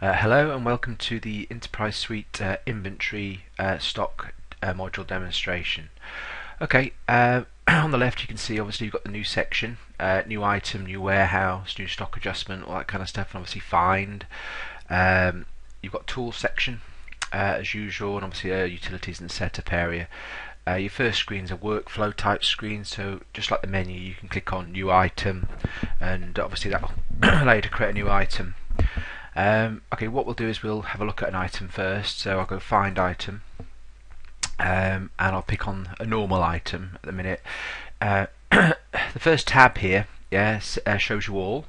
Hello and welcome to the Interprise Suite inventory stock module demonstration. Okay, on the left you can see obviously you've got the new section, new item, new warehouse, new stock adjustment, all that kind of stuff, and obviously find. You've got tools section as usual, and obviously utilities and setup area. Your first screen is a workflow type screen, so just like the menu you can click on new item, and obviously that will allow you to create a new item. Okay, what we'll do is we'll have a look at an item first. So I'll go find item, and I'll pick on a normal item at the minute. The first tab here, shows you all.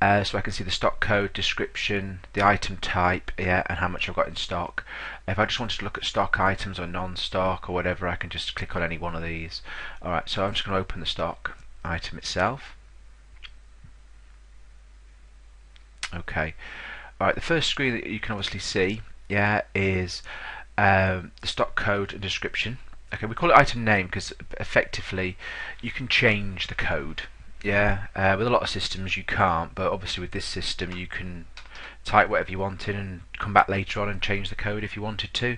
So I can see the stock code, description, the item type, and how much I've got in stock. If I just wanted to look at stock items or non-stock or whatever, I can just click on any one of these. Alright, so I'm just going to open the stock item itself. Okay. Alright, the first screen that you can obviously see, is the stock code and description. Okay, we call it item name because effectively you can change the code. With a lot of systems you can't, but obviously with this system you can type whatever you want in and come back later on and change the code if you wanted to.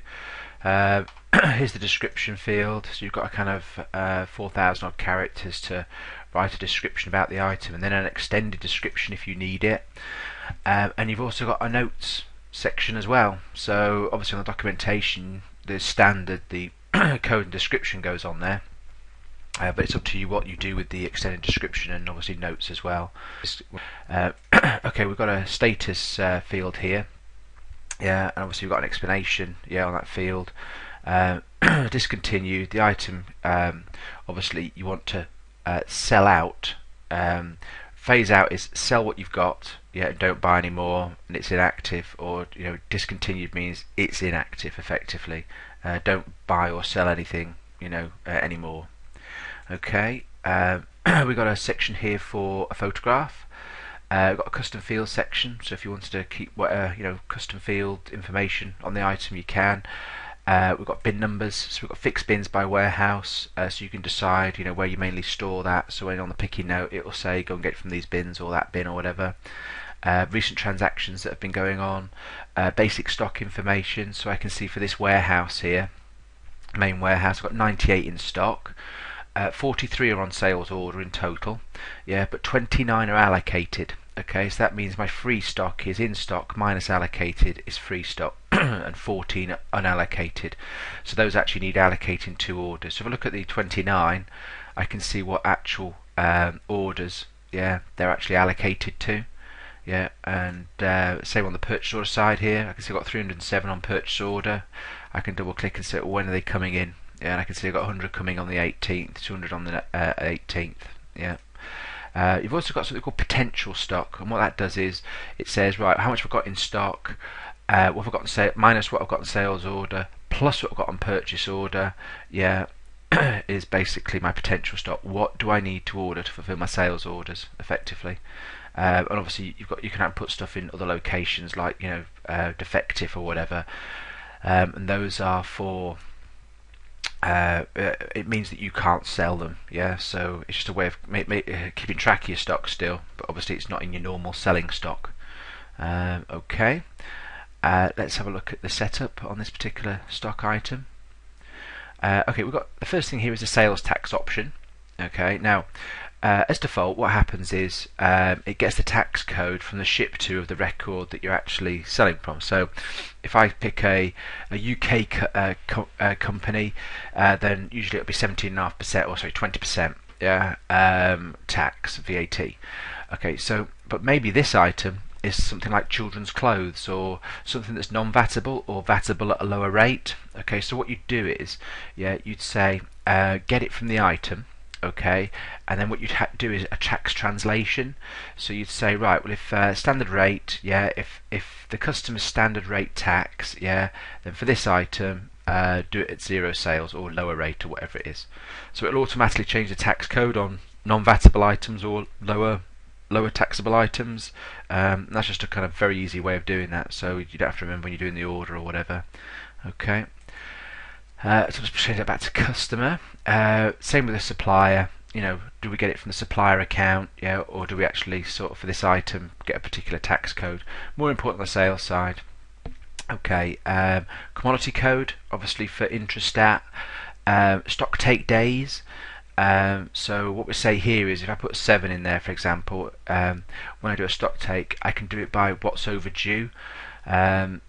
Here's the description field, so you've got a kind of 4,000 odd characters to write a description about the item, and then an extended description if you need it. And you've also got a notes section as well. So obviously on the documentation, the standard, the code and description goes on there, but it's up to you what you do with the extended description and obviously notes as well. Okay, we've got a status field here, and obviously we've got an explanation, on that field. Discontinued, the item, obviously you want to sell out. Phase out is sell what you've got, don't buy any more, and it's inactive. Or discontinued means it's inactive effectively. Don't buy or sell anything anymore. Okay, we've got a section here for a photograph. We've got a custom field section, so if you wanted to keep custom field information on the item, you can. We've got bin numbers, so we've got fixed bins by warehouse, so you can decide where you mainly store that. So when on the picking note it will say go and get it from these bins or that bin or whatever. Recent transactions that have been going on, basic stock information, so I can see for this warehouse here, main warehouse, I've got 98 in stock. 43 are on sales order in total, but 29 are allocated. Okay, so that means my free stock is in stock minus allocated is free stock, and 14 are unallocated. So those actually need allocating 2 orders. So if I look at the 29, I can see what actual orders they're actually allocated to. And same on the purchase order side here, I can see I've got 307 on purchase order. I can double click and say when are they coming in. And I can see I've got 100 coming on the 18th, 200 on the 18th. You've also got something called potential stock, and what that does is it says, right, how much I've got in stock, what I've got in sale minus what I've got in sales order plus what I've got on purchase order, is basically my potential stock. What do I need to order to fulfill my sales orders effectively? And obviously you can put stuff in other locations like defective or whatever, and those are for it means that you can't sell them. So it's just a way of keeping track of your stock still, but obviously it's not in your normal selling stock. Okay, let's have a look at the setup on this particular stock item. Okay, we've got the first thing here is the sales tax option. Okay, now as default what happens is it gets the tax code from the ship to of the record that you're actually selling from. So if I pick a UK company, then usually it'll be 17.5% or sorry 20% tax VAT. Okay, so but maybe this item is something like children's clothes or something that's non-vatable or vatable at a lower rate. Okay, so what you'd do is you'd say get it from the item. Okay, and then what you'd do is a tax translation. So you'd say, right, well if standard rate, if the customer's standard rate tax, then for this item do it at 0 sales or lower rate or whatever it is. So it'll automatically change the tax code on non-vatable items or lower taxable items. That's just a kind of very easy way of doing that, so you don't have to remember when you're doing the order or whatever. Okay. So let's change that back to customer. Same with the supplier. do we get it from the supplier account, or do we actually sort of for this item get a particular tax code? More important on the sales side. Okay, commodity code, obviously for intrastat, stock take days. So what we say here is if I put 7 in there, for example, when I do a stock take, I can do it by what's overdue.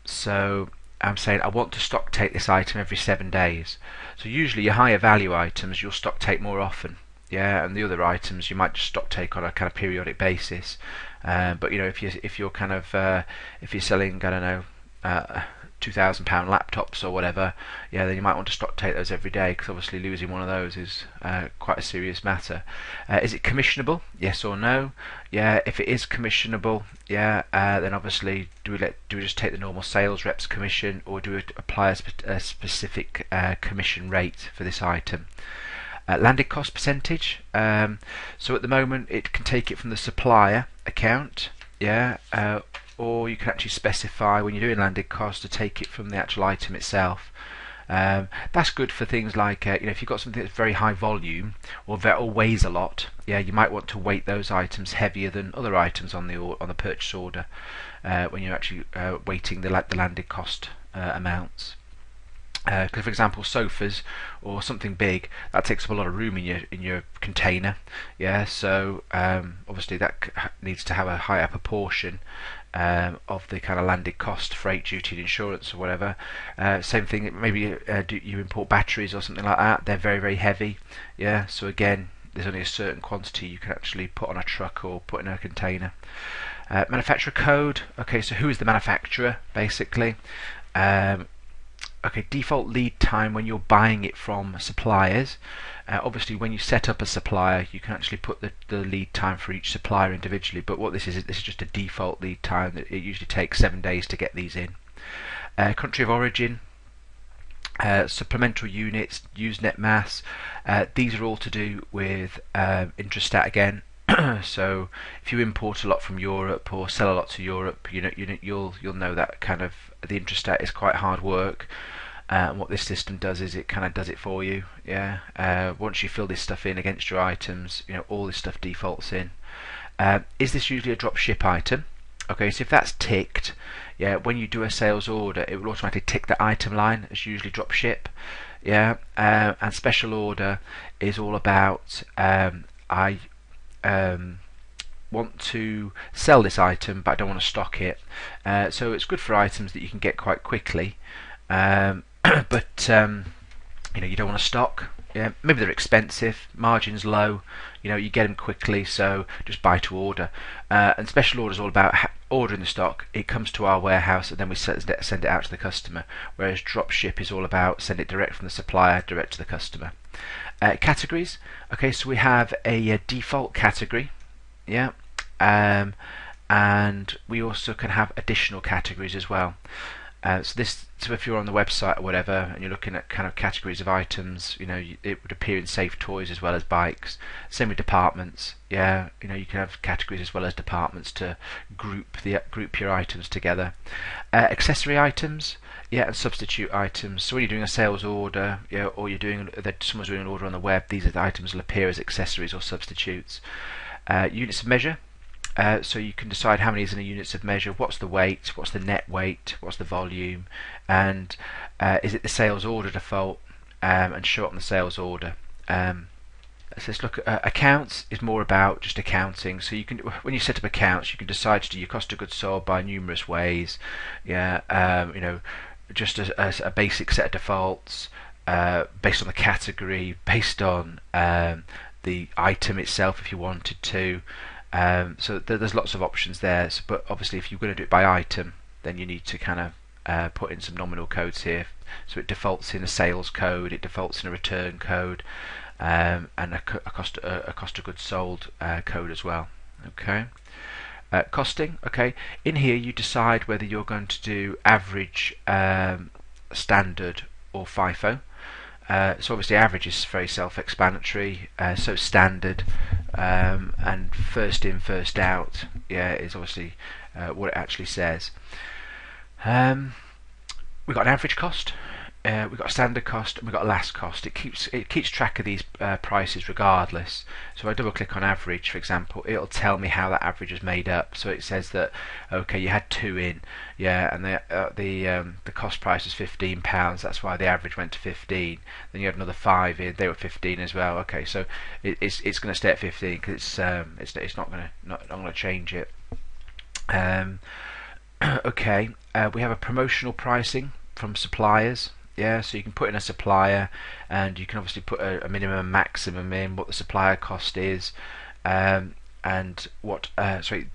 So I'm saying I want to stock take this item every 7 days. So usually your higher value items you'll stock take more often, and the other items you might just stock take on a kind of periodic basis. But if you're kind of if you're selling, I don't know, £2,000 laptops or whatever, then you might want to stock take those every day, because obviously losing one of those is quite a serious matter. Is it commissionable? Yes or no? If it is commissionable, then obviously do we just take the normal sales reps commission, or do we apply a specific commission rate for this item? Landed cost percentage. So at the moment it can take it from the supplier account, or you can actually specify when you're doing landed cost to take it from the actual item itself. That's good for things like if you've got something that's very high volume or weighs a lot, you might want to weight those items heavier than other items on the purchase order when you're actually weighting the landed cost amounts. Because for example, sofas or something big, that takes up a lot of room in your container. So obviously that needs to have a higher proportion of the kind of landed cost, freight, duty, and insurance or whatever. Same thing, maybe you import batteries or something like that. They're very, very heavy. So again, there's only a certain quantity you can actually put on a truck or put in a container. Manufacturer code. Okay, so who is the manufacturer basically? Okay, default lead time when you're buying it from suppliers. Obviously when you set up a supplier you can actually put the lead time for each supplier individually, but what this is just a default lead time. It usually takes 7 days to get these in. Country of origin, supplemental units, use net mass. These are all to do with intrastat again. So if you import a lot from Europe or sell a lot to Europe, you'll know that kind of the intrastat is quite hard work. And what this system does is it kind of does it for you. Once you fill this stuff in against your items, all this stuff defaults in. Is this usually a drop ship item? Okay, so if that's ticked, when you do a sales order, it will automatically tick that item line as usually drop ship. And special order is all about I want to sell this item but I don't want to stock it. So it's good for items that you can get quite quickly, but you don't want to stock. Maybe they're expensive, margins low, you get them quickly, so just buy to order. And special order is all about ordering the stock, it comes to our warehouse and then we send it out to the customer, whereas drop ship is all about send it direct from the supplier direct to the customer. Categories. Okay, so we have a default category, and we also can have additional categories as well. So if you're on the website or whatever and you're looking at kind of categories of items, it would appear in safe toys as well as bikes. Same with departments. You can have categories as well as departments to group your items together. Accessory items, and substitute items. So when you're doing a sales order, or someone's doing an order on the web, these are the items will appear as accessories or substitutes. Units of measure. So you can decide how many is in the units of measure, what's the weight, what's the net weight, what's the volume, and is it the sales order default, and show it on the sales order. So let's look at accounts. Is more about just accounting. So you can, when you set up accounts, you can decide to do your cost of goods sold by numerous ways. Just as a basic set of defaults based on the category, based on the item itself if you wanted to. So there's lots of options there, but obviously if you're going to do it by item, then you need to kind of put in some nominal codes here. So it defaults in a sales code, it defaults in a return code, and a cost of goods sold code as well. Okay. Costing. Okay. In here you decide whether you're going to do average, standard, or FIFO. So obviously average is very self-explanatory, so standard and first in first out is obviously what it actually says. We've got an average cost. we've got a standard cost and we've got a last cost. It keeps track of these prices regardless. So if I double click on average, for example, it'll tell me how that average is made up. So it says that okay, you had 2 in, yeah, and the cost price was £15. That's why the average went to 15. Then you had another 5 in, they were 15 as well. Okay, so it's going to stay at 15 because it's not going to change it. Okay, we have a promotional pricing from suppliers. Yeah, so you can put in a supplier, and you can obviously put a minimum and maximum in, what the supplier cost is, and what. If I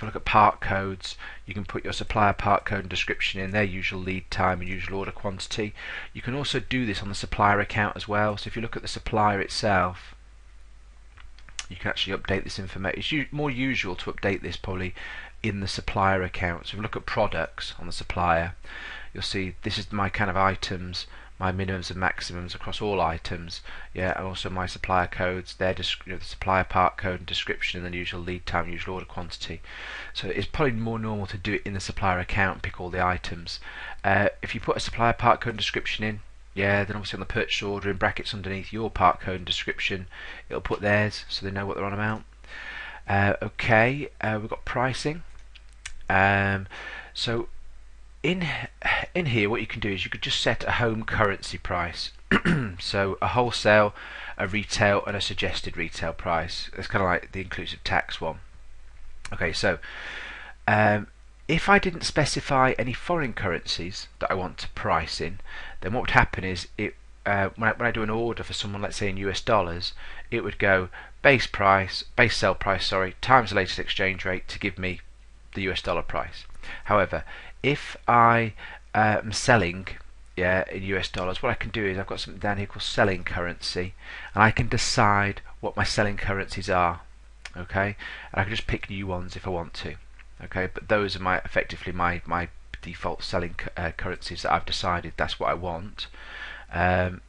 look at part codes, you can put your supplier part code and description in, their usual lead time and usual order quantity. You can also do this on the supplier account as well. So if you look at the supplier itself, you can actually update this information. It's more usual to update this probably in the supplier account. So if we look at products on the supplier, you'll see this is my kind of items, my minimums and maximums across all items, yeah, and also my supplier codes, their the supplier part code and description, and then usual lead time, usual order quantity. So it's probably more normal to do it in the supplier account and pick all the items. If you put a supplier part code and description in, yeah, then obviously on the purchase order in brackets underneath your part code and description, it'll put theirs so they know what they're on about. Okay, we've got pricing. So in here, what you can do is you could just set a home currency price. So a wholesale, a retail, and a suggested retail price. It's kind of like the inclusive tax one. Okay, so if I didn't specify any foreign currencies that I want to price in, then what would happen is when I do an order for someone, let's say in US dollars, it would go base sell price, times the latest exchange rate to give me the US dollar price. However, if I am selling, yeah, in US dollars, what I can do is I've got something down here called selling currency, and I can decide what my selling currencies are. Okay, and I can just pick new ones if I want to. Okay, but those are effectively my default selling currencies that I've decided that's what I want. But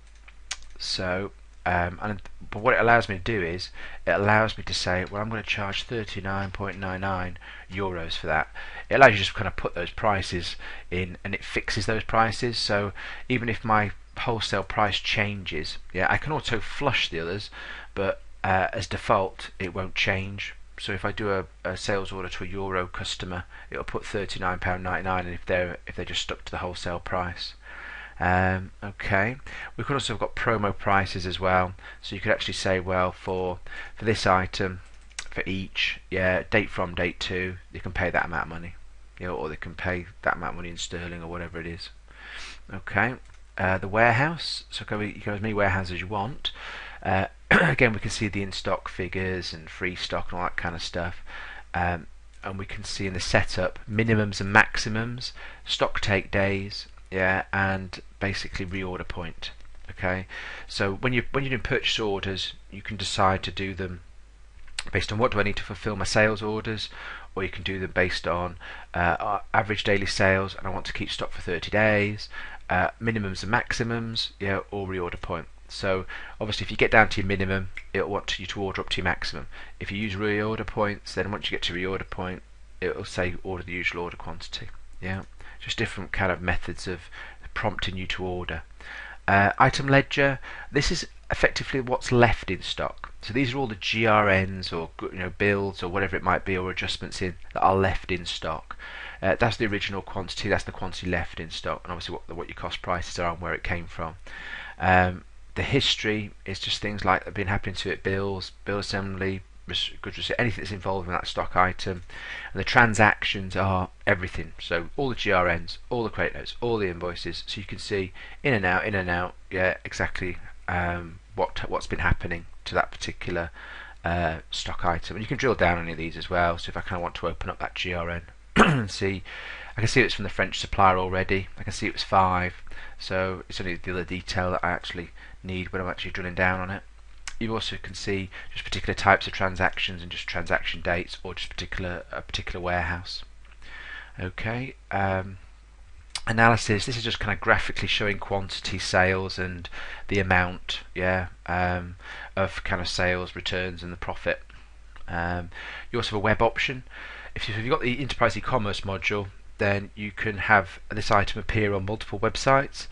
what it allows me to do is it allows me to say, well, I'm going to charge 39.99 euros for that. It allows you to just kind of put those prices in, and it fixes those prices. So even if my wholesale price changes, yeah, I can auto flush the others, but as default it won't change. So if I do a sales order to a euro customer, it'll put £39.99, and if they're just stuck to the wholesale price. Okay, we could also have got promo prices as well. So you could actually say, well, for this item, for each, yeah, date from, date to, you can pay that amount of money, you know, or they can pay that amount of money in sterling or whatever it is. Okay, the warehouse. So you can have as many warehouses as you want. Again, we can see the in-stock figures and free stock and all that kind of stuff. And we can see in the setup minimums and maximums, stock take days, yeah, and basically reorder point. Okay, so when you're doing purchase orders, you can decide to do them based on what do I need to fulfill my sales orders, or you can do them based on average daily sales, and I want to keep stock for 30 days, minimums and maximums, yeah, or reorder point. So obviously if you get down to your minimum, it'll want you to order up to your maximum. If you use reorder points, then once you get to reorder point, it'll say order the usual order quantity. Yeah, just different kind of methods of prompting you to order. Item ledger, this is effectively what's left in stock. So these are all the GRNs or bills or whatever it might be, or adjustments in that are left in stock. That's the original quantity, that's the quantity left in stock, and obviously what your cost prices are and where it came from. The history is just things like that have been happening to it, bills, bill assembly, goods receipt, anything that's involved in that stock item. And the transactions are everything, so all the GRNs, all the credit notes, all the invoices, so you can see in and out, yeah, exactly what's been happening to that particular stock item. And you can drill down on any of these as well. So if I kind of want to open up that GRN and see, I can see it's from the French supplier already. I can see it was 5, so it's only the other detail that I actually need when I'm actually drilling down on it. You also can see just particular types of transactions and just transaction dates, or just a particular warehouse. Okay, analysis. This is just kind of graphically showing quantity, sales, and the amount, yeah, of kind of sales, returns, and the profit. You also have a web option. If you've got the Enterprise e-commerce module, then you can have this item appear on multiple websites.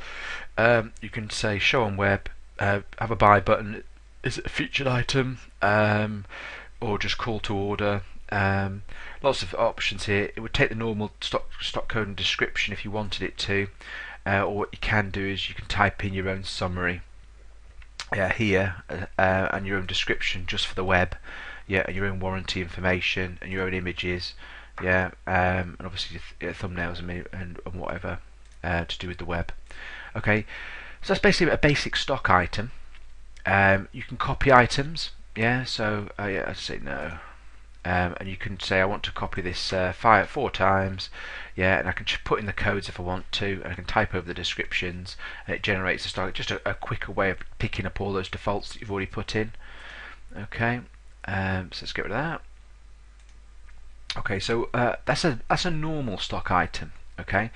You can say show on web, have a buy button, is it a featured item, or just call to order. Lots of options here. It would take the normal stock code and description if you wanted it to, or what you can do is you can type in your own summary here, and your own description just for the web, and your own warranty information and your own images, and obviously thumbnails and whatever to do with the web. Okay, so that's basically a basic stock item. You can copy items, so I'd say no. And you can say I want to copy this 4 times, and I can put in the codes if I want to, and I can type over the descriptions, and it generates the stock. Just a quicker way of picking up all those defaults that you've already put in. Okay, so let's get rid of that. Okay, so that's a normal stock item. Okay,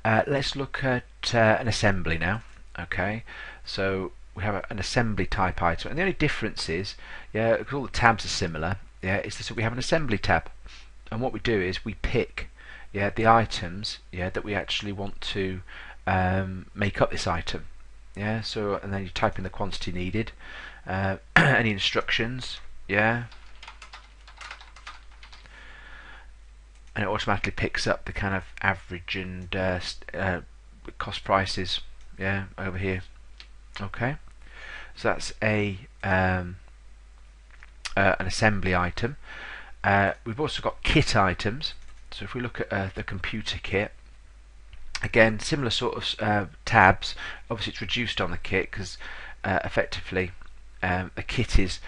let's look at an assembly now. Okay, so we have an assembly type item, and the only difference is, because all the tabs are similar. Is that we have an assembly tab, and what we do is we pick the items that we actually want to make up this item. So and then you type in the quantity needed, any instructions, and it automatically picks up the kind of average and cost prices over here. Okay, so that's an assembly item. We've also got kit items. So if we look at the computer kit, again similar sort of tabs. Obviously it's reduced on the kit because effectively a kit is,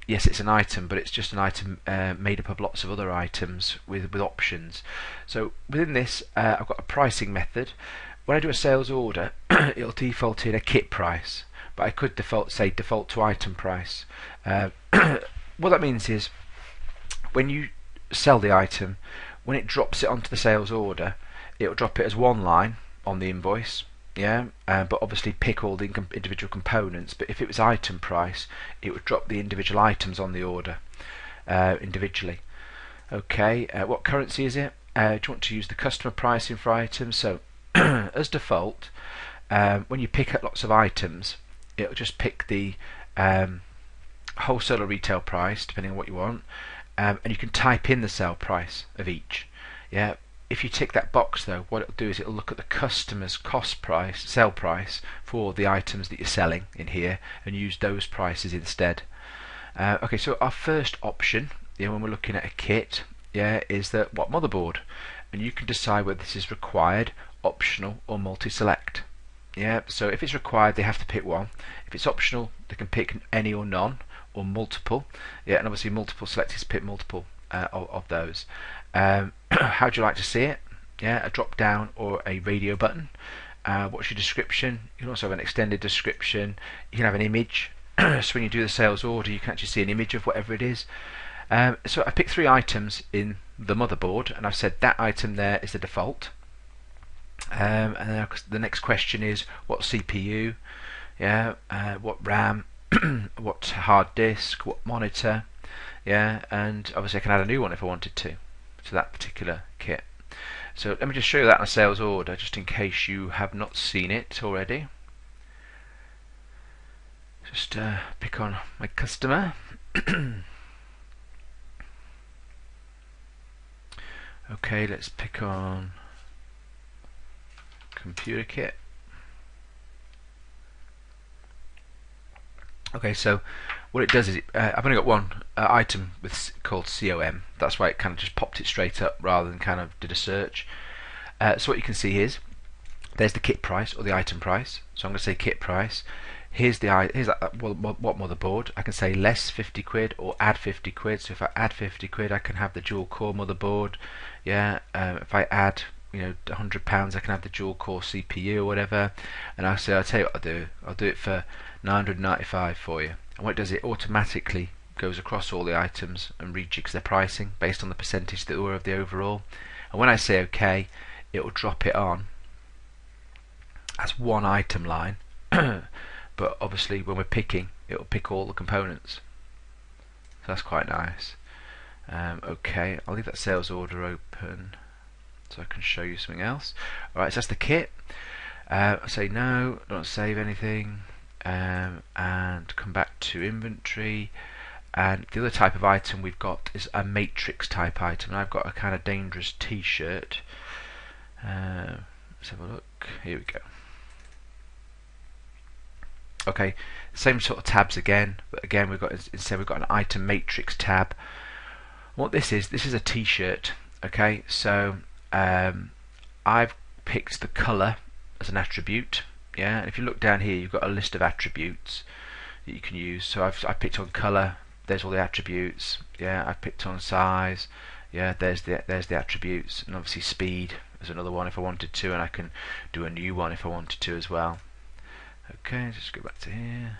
yes, it's an item, but it's just an item made up of lots of other items with options. So within this I've got a pricing method. When I do a sales order it'll default in a kit price, but I could default to item price. What that means is when you sell the item, when it drops it onto the sales order, it'll drop it as one line on the invoice, but obviously pick all the individual components. But if it was item price, it would drop the individual items on the order individually. Okay, what currency is it? Do you want to use the customer pricing for items? So as default, when you pick up lots of items, it'll just pick the wholesale or retail price depending on what you want, and you can type in the sale price of each. If you tick that box though, what it'll do is it'll look at the customer's sale price for the items that you're selling in here and use those prices instead. Okay, so our first option when we're looking at a kit is that what motherboard, and you can decide whether this is required, optional or multi-select. So if it's required they have to pick one. If it's optional they can pick any or none or multiple, and obviously multiple select is pick multiple of those. How do you like to see it? A drop down or a radio button. What's your description? You can also have an extended description. You can have an image, so when you do the sales order you can actually see an image of whatever it is. So I picked 3 items in the motherboard, and I've said that item there is the default. And then the next question is what CPU, what RAM, what hard disk, what monitor, and obviously I can add a new one if I wanted to that particular kit. So let me just show you that in a sales order, just in case you have not seen it already. Just pick on my customer. Okay, let's pick on computer kit. Okay, so what it does is I've only got one item called COM. That's why it kind of just popped it straight up rather than kind of did a search. So what you can see is there's the kit price or the item price. So I'm going to say kit price. Here's what motherboard. I can say less 50 quid or add 50 quid. So if I add 50 quid, I can have the dual core motherboard. If I add £100, I can have the dual core CPU or whatever. And I'll tell you what I'll do it for 995 for you. And what it does, it automatically goes across all the items and rejigs their pricing based on the percentage that were of the overall. And when I say OK, it will drop it on as one item line. But obviously when we're picking, it will pick all the components. So that's quite nice. Okay, I'll leave that sales order open. so I can show you something else. Alright, so that's the kit. I say no, don't save anything, and come back to inventory. And the other type of item we've got is a matrix type item. And I've got a kind of dangerous t-shirt. Let's have a look. Here we go. Okay, same sort of tabs again, but again we've got an item matrix tab. What this is a t-shirt. Okay, so I've picked the colour as an attribute. Yeah, and if you look down here, you've got a list of attributes that you can use. So I picked on colour. There's all the attributes. Yeah, I've picked on size. Yeah, there's the attributes, and obviously speed is another one if I wanted to, and I can do a new one if I wanted to as well. Okay, just go back to here.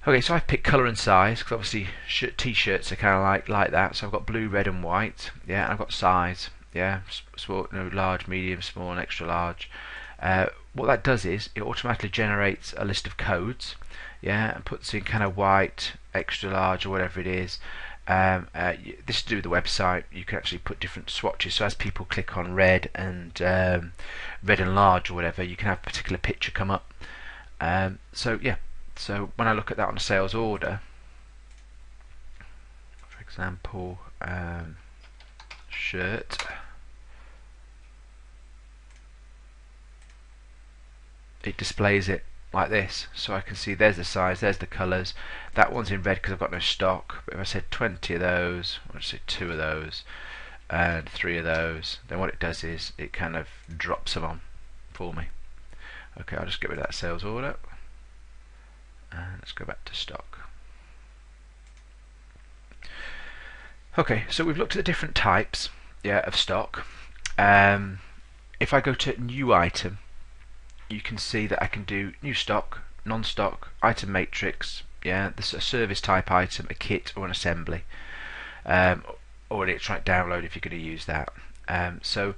Okay, so I've picked colour and size because obviously t-shirts are kind of like that. So I've got blue, red, and white. Yeah, and I've got size. Yeah, small, large, medium, small, and extra large. What that does is it automatically generates a list of codes. Yeah, and puts in kind of white, extra large, or whatever it is. This is to do with the website. You can actually put different swatches. So as people click on red and large or whatever, you can have a particular picture come up. So yeah, so when I look at that on a sales order, for example, shirt, it displays it like this, so I can see there's the size, there's the colours. That one's in red because I've got no stock, but if I said 20 of those, or I say 2 of those and 3 of those, then what it does is it kind of drops them on for me. Okay, I'll just get rid of that sales order and let's go back to stock. Okay, so we've looked at the different types, yeah, of stock. If I go to new item, you can see that I can do new stock, non-stock, item matrix, yeah, this is a service type item, a kit, or an assembly, or an electronic download if you're going to use that. So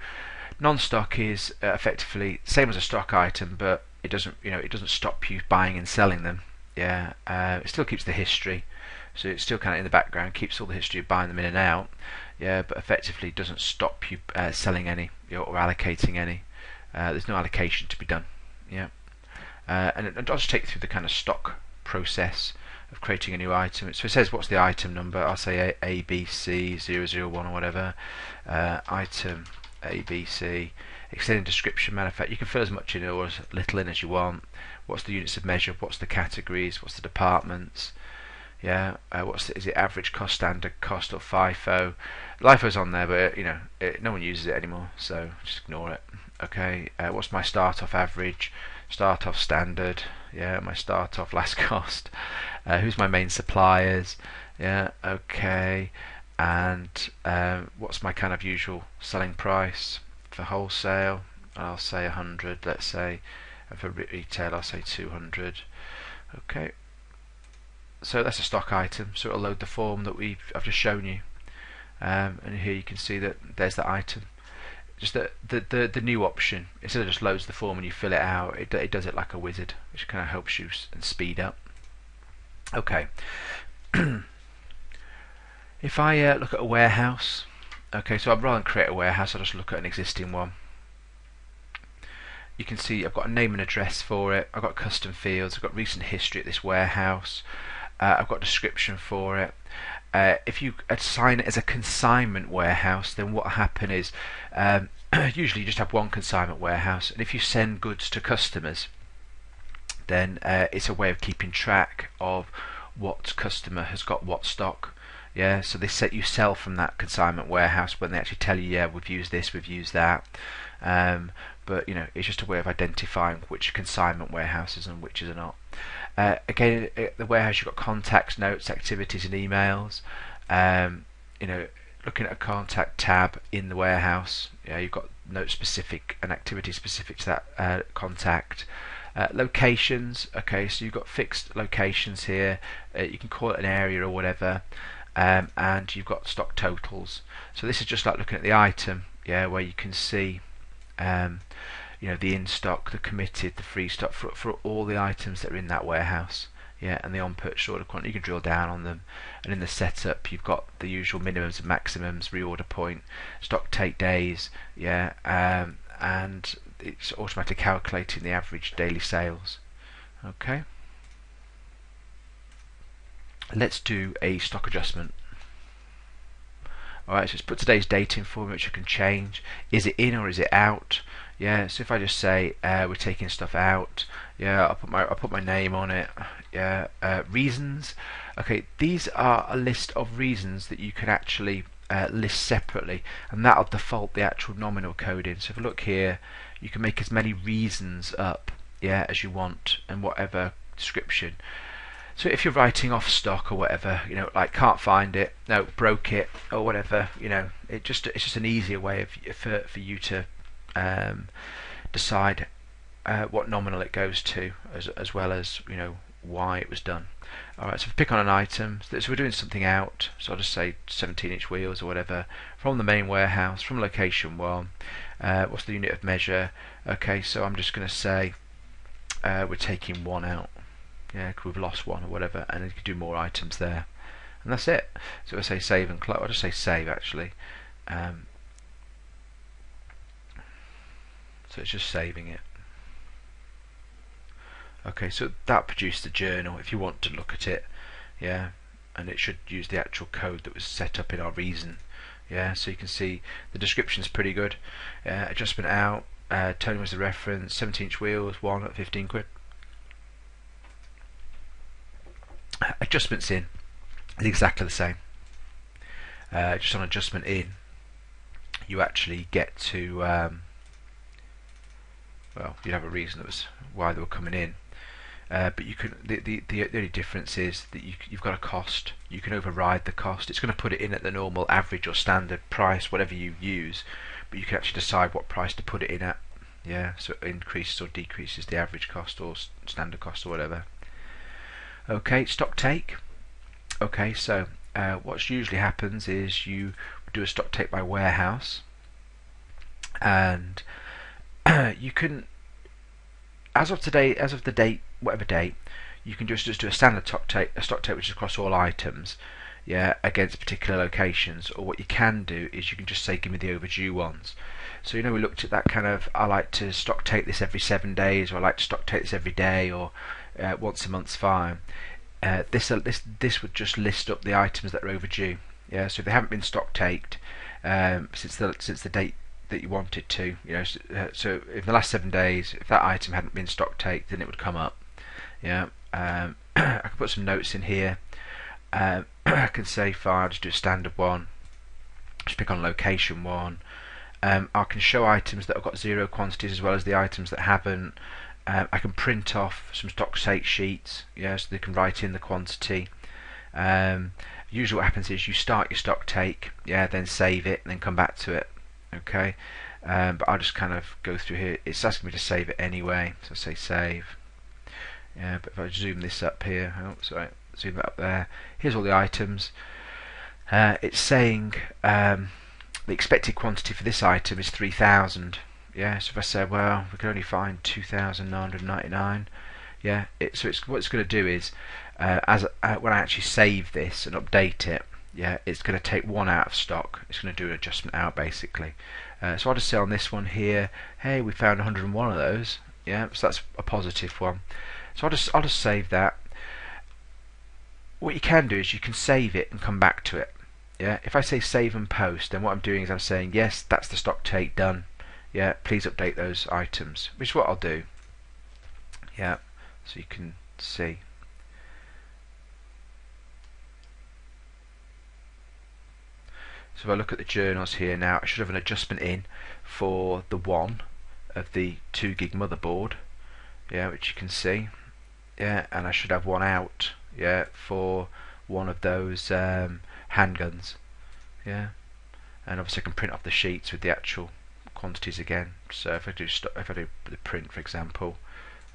non-stock is effectively same as a stock item, but it doesn't stop you buying and selling them. Yeah, it still keeps the history, so it's still kind of in the background, keeps all the history of buying them in and out. Yeah, but effectively doesn't stop you selling any, or allocating any. There's no allocation to be done. Yeah, and I'll just take you through the kind of stock process of creating a new item. So it says what's the item number. I'll say ABC001 or whatever. Item ABC. Extended description, matter of fact, you can fill as much in or as little in as you want. What's the units of measure? What's the categories? What's the departments? Yeah, is it average cost, standard cost, or FIFO? LIFO's on there, but no one uses it anymore, so just ignore it. Okay, what's my start off average, start off standard, yeah, my start off last cost, who's my main suppliers, yeah, okay, and what's my kind of usual selling price for wholesale? I'll say 100, let's say, and for retail I'll say 200. Okay, so that's a stock item, so it'll load the form that I've just shown you, and here you can see that there's the item. Just the new option, instead of just loads the form and you fill it out, it does it like a wizard, which kind of helps you and speed up. Okay, if I look at a warehouse, okay, so rather than create a warehouse, I'll just look at an existing one. You can see I've got a name and address for it, I've got custom fields, I've got recent history at this warehouse, I've got a description for it. If you assign it as a consignment warehouse, then what will happen is usually you just have one consignment warehouse, and if you send goods to customers, then it's a way of keeping track of what customer has got what stock. Yeah, so you sell from that consignment warehouse when they actually tell you, yeah, we've used this, we've used that. But it's just a way of identifying which consignment warehouses and which are not. Again, the warehouse, you've got contacts, notes, activities, and emails. Looking at a contact tab in the warehouse, you've got note specific and activity specific to that contact. Locations, okay, so you've got fixed locations here. You can call it an area or whatever, and you've got stock totals. So this is just like looking at the item, where you can see the in stock, the committed, the free stock for all the items that are in that warehouse. yeah, and the on purchase order quantity. You can drill down on them, and in the setup you've got the usual minimums and maximums, reorder point, stock take days, yeah, and it's automatically calculating the average daily sales. Okay, let's do a stock adjustment. Alright, so it's put today's date in for me, which I can change. Is it in or is it out? Yeah, so if I just say we're taking stuff out, yeah, I'll put my name on it. Yeah, reasons. Okay, these are a list of reasons that you can actually list separately, and that'll default the actual nominal code in. So if I look here, you can make as many reasons up, yeah, as you want, and whatever description. So if you're writing off stock or whatever, you know, like can't find it, no, broke it or whatever, you know, it's just an easier way for you to decide what nominal it goes to, as well as, you know, why it was done. Alright, so if we pick on an item, so we're doing something out, so I'll just say 17-inch wheels or whatever, from the main warehouse, from location 1, what's the unit of measure? Okay, so I'm just going to say we're taking 1 out. Yeah, because we've lost 1 or whatever, and you can do more items there, and that's it. So if I say save and close, I'll just say save actually. So it's just saving it. Okay, so that produced the journal if you want to look at it, yeah, and it should use the actual code that was set up in our reason. Yeah, so you can see the description's pretty good. Adjustment out, Tony was the reference, 17-inch wheels, 1 at 15 quid. Adjustments in is exactly the same. Just on adjustment in, you actually get to well, you'd have a reason that was why they were coming in, but you can the only difference is that you've got a cost. You can override the cost. It's going to put it in at the normal average or standard price, whatever you use, but you can actually decide what price to put it in at. Yeah, so it increases or decreases the average cost or standard cost or whatever. Okay, stock take. Okay, so what usually happens is you do a stock take by warehouse, and you can, as of today, as of the date, whatever date, you can just do a standard stock take, which is across all items, yeah, against particular locations. Or what you can do is you can just say, give me the overdue ones. So you know, we looked at that kind of, I like to stock take this every 7 days, or I like to stock take this every day, or once a month's fine. This would just list up the items that are overdue. Yeah, so if they haven't been stock taked since the date that you wanted to, you know, so in the last 7 days, if that item hadn't been stock taked, then it would come up. Yeah, I can put some notes in here. I can say fine, just do a standard one. Just pick on location 1. I can show items that have got 0 quantities as well as the items that haven't. I can print off some stock take sheets, yeah, so they can write in the quantity. Usually what happens is you start your stock take, yeah, then save it, and then come back to it. Okay, but I'll just kind of go through here. It's asking me to save it anyway, so I say save. Yeah, but if I zoom this up here, oh, sorry, zoom that up there. Here's all the items. It's saying the expected quantity for this item is 3,000. Yeah, so if I say, well, we can only find 2,999. Yeah, so what it's going to do is, when I actually save this and update it, yeah, it's going to take 1 out of stock. It's going to do an adjustment out basically. So I'll just say on this one here, hey, we found 101 of those. Yeah, so that's a positive one. So I'll just save that. What you can do is you can save it and come back to it. Yeah, if I say save and post, then what I'm doing is I'm saying, yes, that's the stock take done. Yeah, please update those items, which is what I'll do. Yeah, so you can see. So if I look at the journals here now, I should have an adjustment in for the 1 of the 2 gig motherboard, yeah, which you can see. Yeah, and I should have 1 out, yeah, for 1 of those handguns. Yeah, and obviously I can print off the sheets with the actual quantities again. So if I do the print, for example,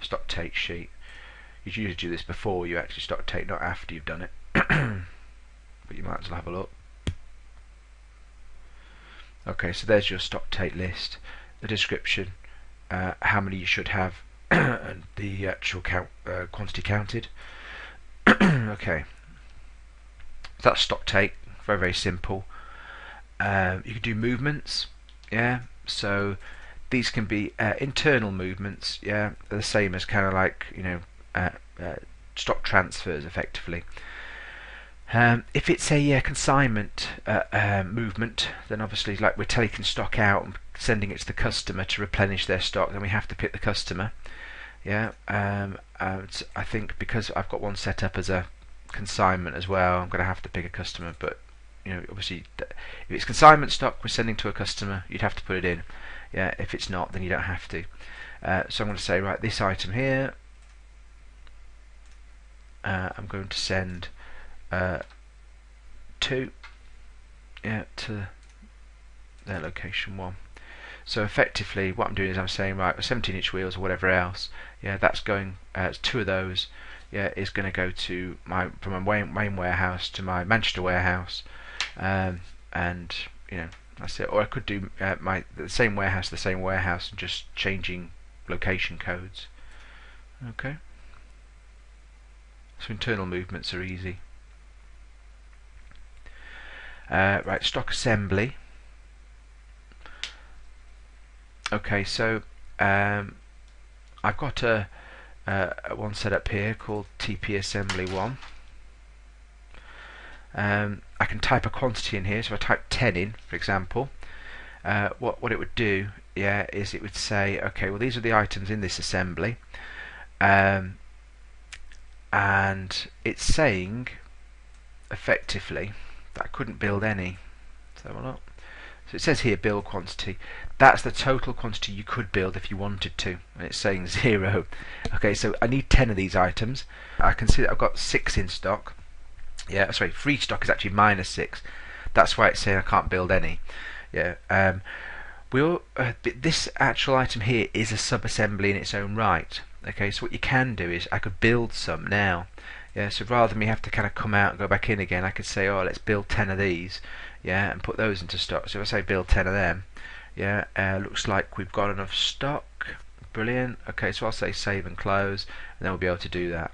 stock take sheet, you usually do this before you actually stock take, not after you've done it. But you might as well have a look. Okay, so there's your stock take list, the description, how many you should have, and the actual quantity counted. Okay, so that's stock take. Very, very simple. You can do movements. Yeah, so these can be internal movements. Yeah, they're the same as kind of like uh, uh, stock transfers effectively. If it's a consignment movement, then obviously, like we're taking stock out and sending it to the customer to replenish their stock, then we have to pick the customer. Yeah, and I think because I've got one set up as a consignment as well, I'm going to have to pick a customer. But obviously, if it's consignment stock we're sending to a customer, you'd have to put it in. Yeah, if it's not, then you don't have to. So I'm going to say, right, this item here, I'm going to send to their location 1. So effectively what I'm doing is I'm saying, right, 17-inch wheels or whatever else, yeah, that's going, 2 of those, yeah, is going to go to from my Wayne warehouse to my Manchester warehouse, and that's it. Or I could do the same warehouse and just changing location codes. Okay. So internal movements are easy. Right, stock assembly. Okay, so I've got a one set up here called TP Assembly 1. I can type a quantity in here, so I type 10 in, for example. What it would do, yeah, is it would say, okay, well these are the items in this assembly, and it's saying effectively that I couldn't build any. So it says here build quantity. That's the total quantity you could build if you wanted to, and it's saying 0. Okay, so I need 10 of these items. I can see that I've got 6 in stock. Yeah, sorry, free stock is actually -6. That's why it's saying I can't build any. Yeah. This actual item here is a sub-assembly in its own right. Okay, so what you can do is I could build some now. Yeah, so rather than me have to kind of come out and go back in again, I could say, oh, let's build 10 of these, yeah, and put those into stock. So if I say build 10 of them, yeah, looks like we've got enough stock. Brilliant. Okay, so I'll say save and close, and then we'll be able to do that.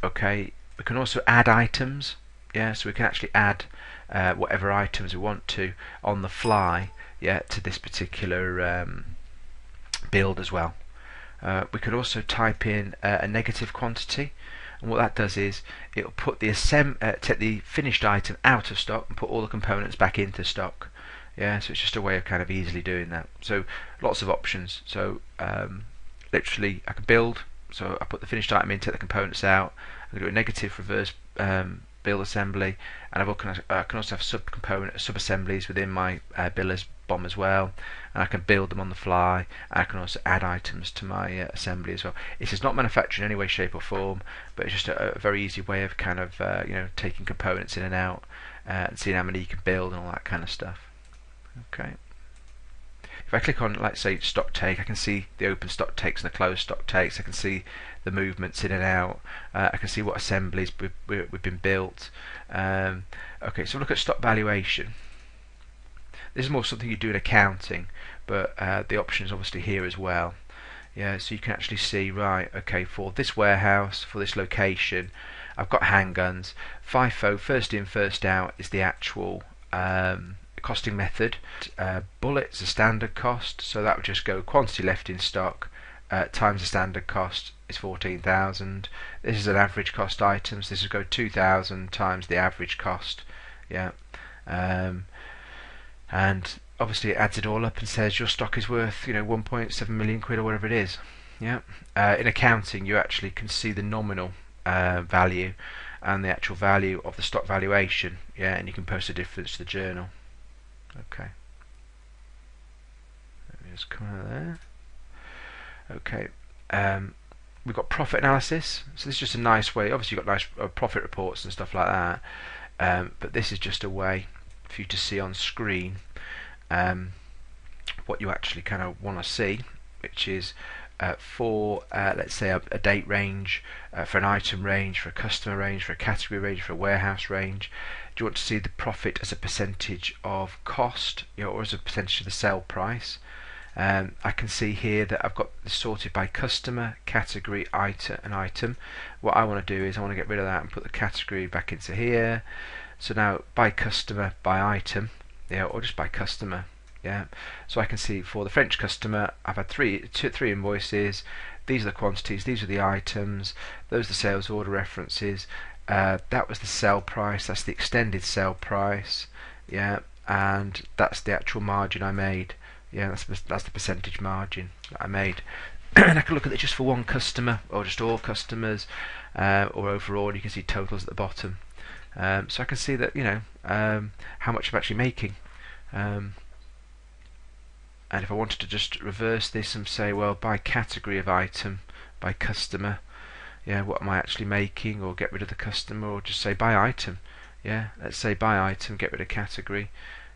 Okay, we can also add items. Yeah, so we can actually add whatever items we want to on the fly, yeah, to this particular build as well. We could also type in a negative quantity, and what that does is it'll put take the finished item out of stock and put all the components back into stock. Yeah, so it's just a way of kind of easily doing that. So lots of options. So literally I can build, so I put the finished item in, take the components out. I can do a negative reverse build assembly, and I can also have sub-assemblies within my builder's BOM as well, and I can build them on the fly, and I can also add items to my assembly as well. It is not manufactured in any way, shape or form, but it's just a very easy way of kind of taking components in and out and seeing how many you can build and all that kind of stuff. Okay. If I click on, like, say, stock take, I can see the open stock takes and the closed stock takes. I can see the movements in and out. I can see what assemblies we've been built. Okay, so look at stock valuation. This is more something you do in accounting, but the option is obviously here as well. Yeah, so you can actually see, right, okay, for this warehouse, for this location, I've got handguns. FIFO, first in, first out, is the actual costing method. Bullets, a standard cost, so that would just go quantity left in stock times the standard cost is 14,000. This is an average cost items. This would go 2,000 times the average cost. Yeah, and obviously it adds it all up and says your stock is worth 1.7 million quid or whatever it is. Yeah. In accounting, you actually can see the nominal value and the actual value of the stock valuation. Yeah, and you can post a difference to the journal. Okay. Let me just come out of there. Okay. We've got profit analysis. So this is just a nice way. Obviously, you've got nice profit reports and stuff like that. But this is just a way for you to see on screen what you actually kind of want to see, which is for let's say a date range, for an item range, for a customer range, for a category range, for a warehouse range. Do you want to see the profit as a percentage of cost, or as a percentage of the sale price? I can see here that I've got this sorted by customer, category, item, and item. What I want to do is I want to get rid of that and put the category back into here. So now by customer, by item, yeah, or just by customer, yeah. So I can see for the French customer, I've had three invoices. These are the quantities, these are the items, those are the sales order references. That was the sell price, that's the extended sell price, yeah, and that's the actual margin I made. Yeah, that's the percentage margin that I made. And I can look at it just for one customer, or just all customers, or overall. You can see totals at the bottom. So I can see that, how much I'm actually making. And if I wanted to just reverse this and say, well, by category of item, by customer, yeah, what am I actually making, or get rid of the customer, or just say by item. Yeah, let's say by item, get rid of category.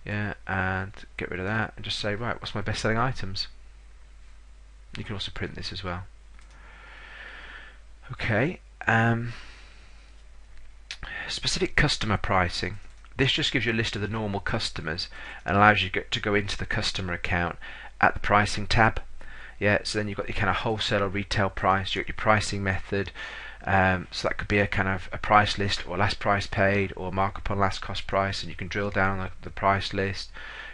Yeah, and get rid of that and just say, right, what's my best selling items? You can also print this as well. Okay, specific customer pricing. This just gives you a list of the normal customers and allows you to go into the customer account at the pricing tab. Yeah, so then you've got your kind of wholesale or retail price, you've got your pricing method. So that could be a kind of a price list, or last price paid, or markup on last cost price, and you can drill down on the price list.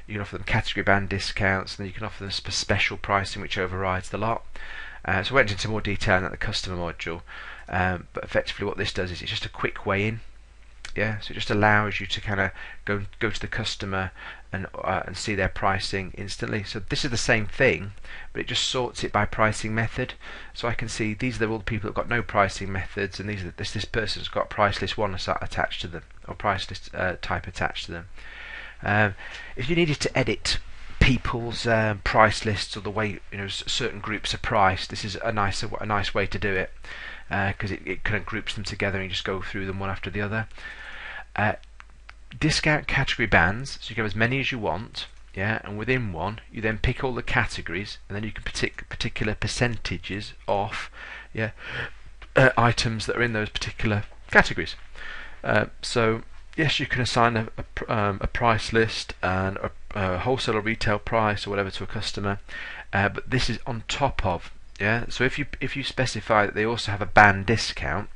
You can offer them category band discounts, and then you can offer them special pricing which overrides the lot. So I went into more detail in the customer module, but effectively what this does is it's just a quick way in. Yeah, so it just allows you to kind of go to the customer and see their pricing instantly. So this is the same thing, but it just sorts it by pricing method. So I can see these are all the people that have got no pricing methods, and these are this person's got price list 1 attached to them, or price list type attached to them. If you needed to edit people's price lists, or the way certain groups are priced, this is a nice way to do it, because it kind of groups them together and you just go through them one after the other. Discount category bands, so you can have as many as you want, yeah, and within one you then pick all the categories, and then you can pick particular percentages off, yeah, items that are in those particular categories. So yes, you can assign a price list and a wholesale or retail price or whatever to a customer, but this is on top of, yeah. So if you specify that they also have a band discount,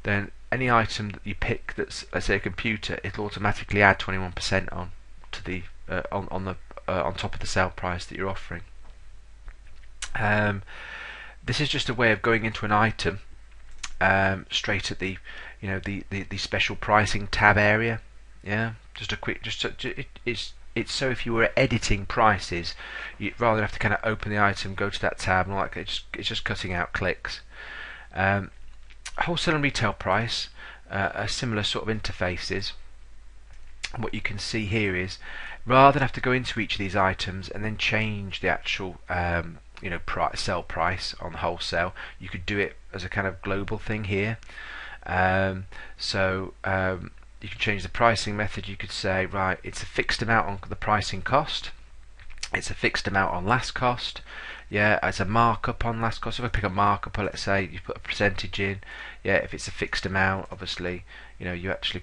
then any item that you pick that's, let's say, a computer, it'll automatically add 21% on to the on top of the sale price that you're offering. This is just a way of going into an item straight at the the special pricing tab area. Yeah, just a quick, it's so if you were editing prices, rather than have to kind of open the item, go to that tab, and like it's just cutting out clicks. Wholesale and retail price are similar sort of interfaces. And what you can see here is, rather than have to go into each of these items and then change the actual sell price on the wholesale, you could do it as a kind of global thing here. You can change the pricing method. You could say, right, it's a fixed amount on the pricing cost, it's a fixed amount on last cost, yeah, it's a markup on last cost. If I pick a markup, let's say you put a percentage in, yeah, if it's a fixed amount, obviously you actually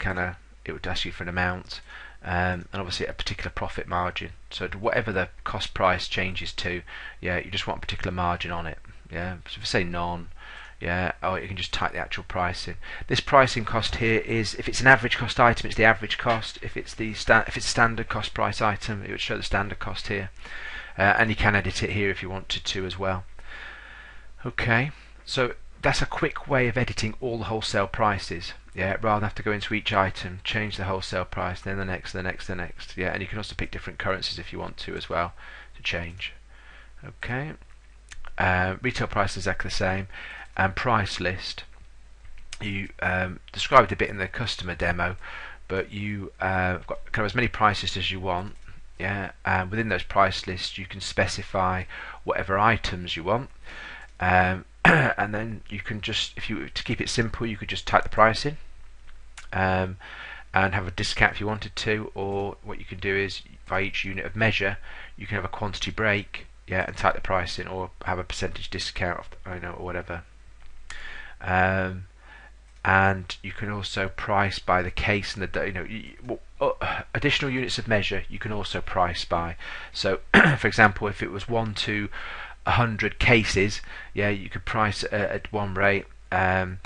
it would ask you for an amount, and obviously a particular profit margin. So whatever the cost price changes to, yeah, you just want a particular margin on it. Yeah, so if I say none, yeah, or you can just type the actual price in. This pricing cost here is, if it's an average cost item, it's the average cost. If it's if it's a standard cost price item, it would show the standard cost here. And you can edit it here if you wanted to as well. Okay, so that's a quick way of editing all the wholesale prices. Yeah, rather than have to go into each item, change the wholesale price, then the next, the next, the next. Yeah, and you can also pick different currencies if you want to as well to change. Okay, retail price is exactly the same, and price list. You described a bit in the customer demo, but you got kind of as many price lists as you want. Yeah, and within those price lists you can specify whatever items you want, and then you can just, to keep it simple, you could just type the price in, and have a discount if you wanted to, or what you can do is by each unit of measure you can have a quantity break, yeah, and type the price in, or have a percentage discount, or whatever. and you can also price by the case and the additional units of measure you can also price by. So for example, if it was 1 to 100 cases, yeah, you could price at one rate, and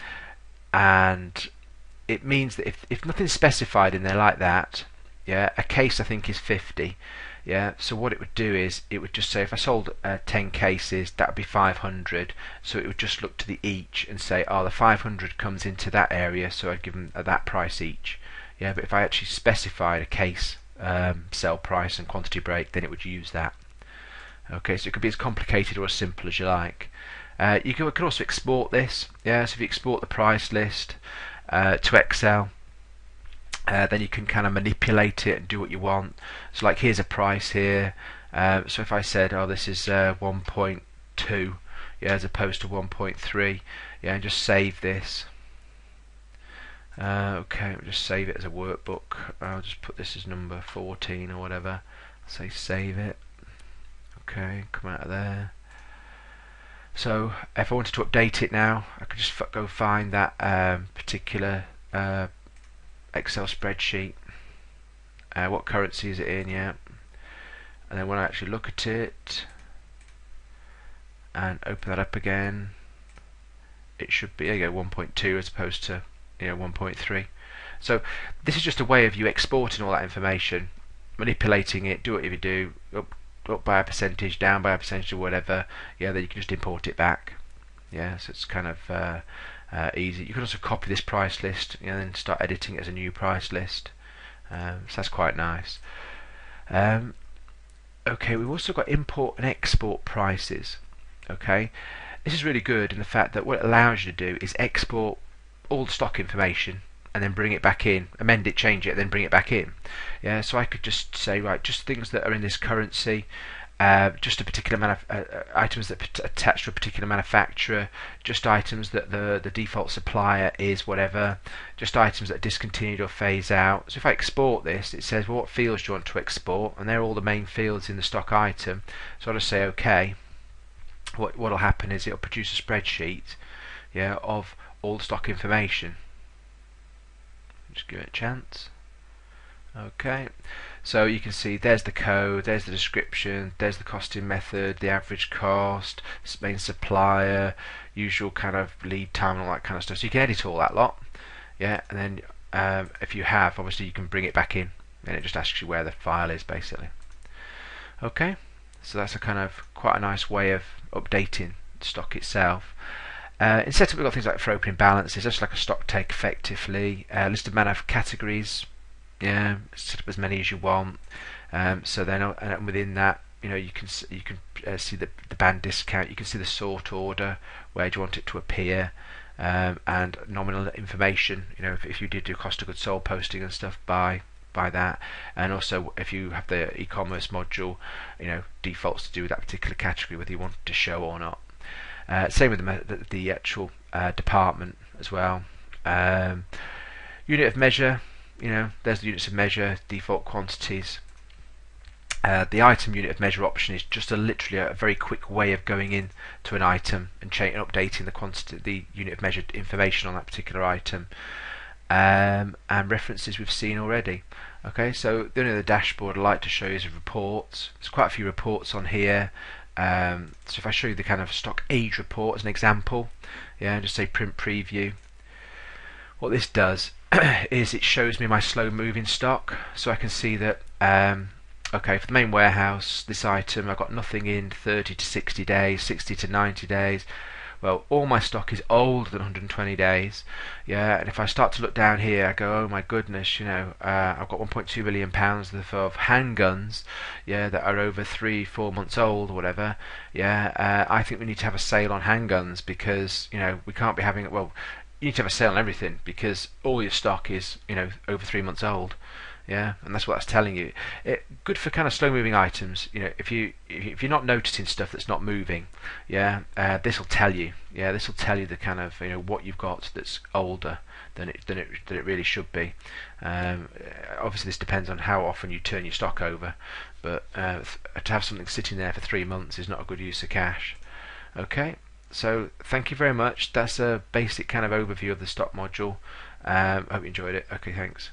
it means that if nothing's specified in there like that, yeah, a case I think is 50. Yeah, so what it would do is it would just say if I sold 10 cases, that would be 500. So it would just look to the each and say, oh, the 500 comes into that area, so I'd give them at that price each. Yeah, but if I actually specified a case sell price and quantity break, then it would use that. Okay, so it could be as complicated or as simple as you like. You can also export this. Yeah, so if you export the price list to Excel, then you can kind of manipulate it and do what you want. So like here's a price here, so if I said, oh, this is 1.2, yeah, as opposed to 1.3, yeah, and just save this. Okay, we'll just save it as a workbook. I'll just put this as number 14 or whatever. Say save it. Okay, come out of there. So if I wanted to update it now, I could just go find that particular Excel spreadsheet. What currency is it in? Yeah, and then when I actually look at it and open that up again, it should be, there you go, 1.2 as opposed to 1.3. So this is just a way of you exporting all that information, manipulating it, do whatever you do, up by a percentage, down by a percentage, or whatever. Yeah, then you can just import it back. Yeah, so it's kind of easy. You can also copy this price list, and then start editing it as a new price list. So that's quite nice. Okay, we've also got import and export prices. Okay, this is really good in the fact that what it allows you to do is export all the stock information and then bring it back in, amend it, change it, then bring it back in. Yeah, so I could just say, right, just things that are in this currency, just a particular items that attach to a particular manufacturer, just items that the default supplier is whatever, just items that are discontinued or phase out. So if I export this, it says, well, what fields do you want to export? And they're all the main fields in the stock item. So I'll just say OK. What'll happen is it'll produce a spreadsheet, yeah, of all the stock information. Just give it a chance. Okay, so you can see there's the code, there's the description, there's the costing method, the average cost, main supplier, usual kind of lead time and all that kind of stuff. So you can edit all that lot, yeah, and then if you have, obviously you can bring it back in and it just asks you where the file is basically. Okay, so that's a kind of quite a nice way of updating the stock itself. In setup we've got things like for opening balances, just like a stock take effectively, list of manuf categories, yeah, set up as many as you want. So then within that, you can see the band discount, you can see the sort order, where do you want it to appear, and nominal information. If you did do cost of goods sold posting and stuff by that, and also if you have the e-commerce module, defaults to do with that particular category, whether you want it to show or not. Same with the actual department as well. Unit of measure, there's the units of measure, default quantities. The item unit of measure option is just literally a very quick way of going in to an item and updating the quantity, the unit of measured information on that particular item. And references we've seen already. Okay, so the only other dashboard I'd like to show you is reports. There's quite a few reports on here. So if I show you the kind of stock age report as an example, yeah, and just say print preview, what this does is it shows me my slow moving stock, so I can see that okay, for the main warehouse, this item I've got nothing in 30 to 60 days, 60 to 90 days. Well, all my stock is older than 120 days, yeah, and if I start to look down here, I go, oh my goodness, I've got 1.2 million pounds worth of handguns, yeah, that are over 3-4 months old or whatever, yeah. I think we need to have a sale on handguns because we can't be having, well, you need to have a sale on everything because all your stock is over 3 months old. Yeah, and that's what that's telling you. Good for kind of slow-moving items. If you're not noticing stuff that's not moving, yeah, this will tell you. Yeah, this will tell you the kind of what you've got that's older than it really should be. Obviously, this depends on how often you turn your stock over, but to have something sitting there for 3 months is not a good use of cash. Okay, So thank you very much. That's a basic kind of overview of the stock module. Hope you enjoyed it. Okay, thanks.